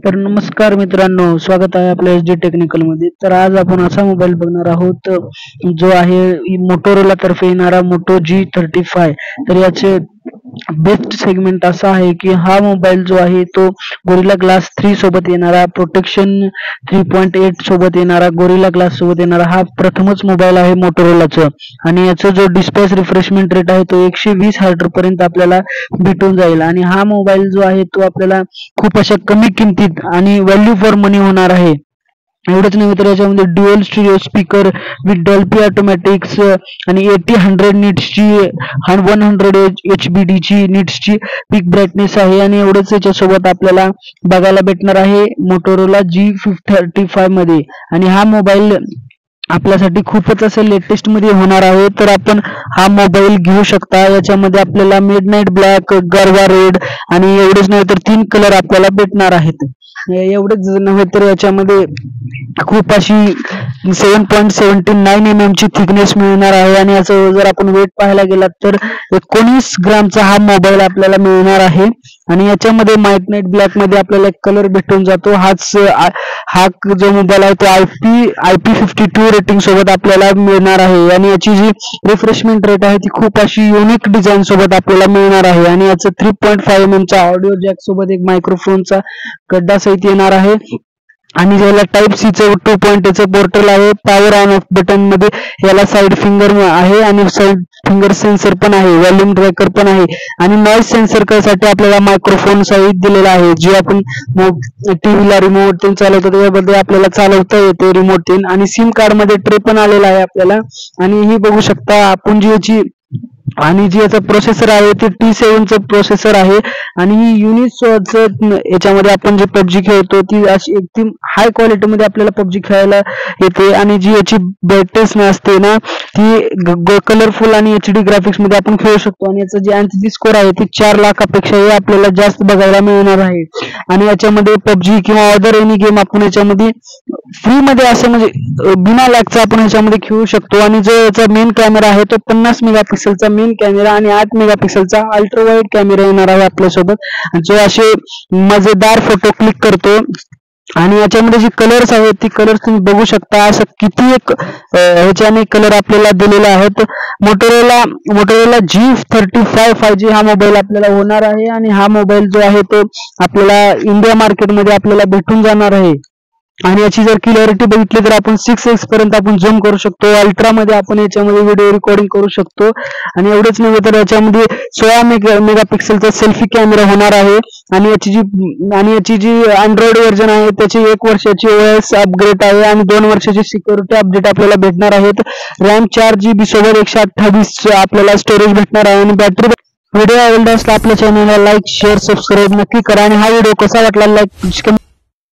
तर नमस्कार मित्रांनो, स्वागत आहे आपल्या SD टेक्निकल मध्ये। तर आज आपण असा मोबाईल बघणार आहोत जो आहे मोटोरोला तर्फे येणारा मोटो G35। तर याचे बेस्ट सेगमेंट असा आहे की हा मोबाईल जो आहे तो गोरिल्ला ग्लास 3 सोबत येणारा, प्रोटेक्शन 3.8 सोबत येणारा, गोरिल्ला ग्लास सोबत येणारा हा प्रथमच मोबाईल आहे मोटोरोलाचा। आणि याचा जो डिस्प्ले रिफ्रेशमेंट रेट आहे तो 120 हर्ट्झ पर्यंत आपल्याला भेटून जाईल। आणि हा मोबाईल जो आहे तो आपल्याला खूप अशा कमी किमतीत आणि व्हॅल्यू फॉर मनी होणार आहे। एवढंच नाही तर याच्यामध्ये dual stereo speaker with Dolby Atmos आणि 80-100 नीट्सची 100 HBD ची नीट्सची पीक ब्राईटनेस आहे। आणि एवढंच याच्यासोबत आपल्याला बघायला भेटणार आहे मोटोरोला G35 मध्ये। आणि हा मोबाईल आपल्यासाठी खूपच असं लेटेस्ट मध्ये होणार आहे। तर आपण हा मोबाईल घेऊ शकता। याच्यामध्ये आपल्याला मिडनाईट ब्लॅक, गरवा रेड आणि एवढेच नाही तर 3 कलर आपल्याला भेटणार आहेत। एवढेच नव्हे तर याच्यामध्ये खूप अशी 7.79 mm ची थिकनेस मिळणार आहे। आणि याचं जर आपण वेट पाहायला गेलात तर 19 ग्रामचा हा मोबाईल आपल्याला मिळणार आहे। आणि याच्यामध्ये मिडनाईट ब्लॅक मध्ये आपल्याला एक कलर भेटून जातो। हा जो मोबाईल आहे तो IP52 रेटिंग सोबत आपल्याला मिळणार आहे। आणि याची जी रिफ्रेशमेंट रेट आहे ती खूप अशी युनिक डिझाईन सोबत आपल्याला मिळणार आहे। आणि याचं 3.5 mm चा ऑडिओ जॅक सोबत एक मायक्रोफोनचा गड्डा सहित येणार आहे। आणि याला टाइप सी चं 2.8 पोर्टल आहे। पॉवर ऑन ऑफ बटन मध्ये याला साइड फिंगर आहे आणि साइड फिंगर सेन्सर पण आहे, व्हॉल्यूम ट्रॅकर पण आहे आणि नॉइज सेन्सर साठी आपल्याला मायक्रोफोन सहित दिलेला आहे। जे आपण टीव्हीला रिमोट ते चालवतो त्यामध्ये आपल्याला चालवता येते रिमोट। आणि सिम कार्ड मध्ये ट्रे पण आलेला आहे आपल्याला। आणि ही बघू शकता आपण जी याचा प्रोसेसर आहे ते T7 चं प्रोसेसर आहे। आणि ही युनिसॉफ्टचं याच्यामध्ये आपण जे PUBG खेळतो ती अशी एकदम हाय क्वालिटी मध्ये आपल्याला PUBG खेळायला येते। आणि जी याची ब्राईटनेस असते ना ती कलरफुल आणि HD ग्राफिक्स मध्ये आपण खेळू शकतो। आणि याचं जे एनसीसी स्कोर आहे ती 4 लाखापेक्षाही आपल्याला जास्त बघायला मिळणार आहे। आणि याच्यामध्ये PUBG किंवा अदर एनी गेम आपण याच्यामध्ये फ्री मध्ये असं म्हणजे बिना लॅगचा आपण याच्यामध्ये खेळू शकतो। आणि जो याचा मेन कॅमेरा आहे तो 50 मेगापिक्सलचा मेन कॅमेरा आणि 8 मेगापिक्सलचा अल्ट्रा वाईड कॅमेरा येणार आहे आपल्यासोबत, जो असे मजेदार फोटो क्लिक करतो। आणि याच्यामध्ये जी कलर्स आहेत ती कलर्स तुम्ही बघू शकता। असं किती एक ह्याच्याने कलर आपल्याला दिलेले आहेत। मोटोरोला G35 5G हा मोबाईल आपल्याला होणार आहे। आणि हा मोबाईल जो आहे तो आपल्याला इंडिया मार्केटमध्ये आपल्याला भेटून जाणार आहे। आणि याची जर क्लिअरिटी बघितली तर आपण 6x पर्यंत आपण झूम करू शकतो। अल्ट्रा मध्ये आपण याच्यामध्ये व्हिडिओ रेकॉर्डिंग करू शकतो। आणि एवढेच नव्हे तर याच्यामध्ये 16 मेगापिक्सलचा सेल्फी कॅमेरा होणार आहे। आणि याची जी अँड्रॉइड व्हर्जन आहे त्याची 1 वर्षाची OS अपग्रेड आहे आणि 2 वर्षाची सिक्युरिटी अपडेट आपल्याला भेटणार आहेत। रॅम 4GB सोबत 128 आपल्याला स्टोरेज भेटणार आहे। आणि बॅटरी व्हिडिओ आवडला असला आपल्या चॅनलला लाईक, शेअर, सबस्क्राईब नक्की करा। आणि हा व्हिडिओ कसा वाटला लाईक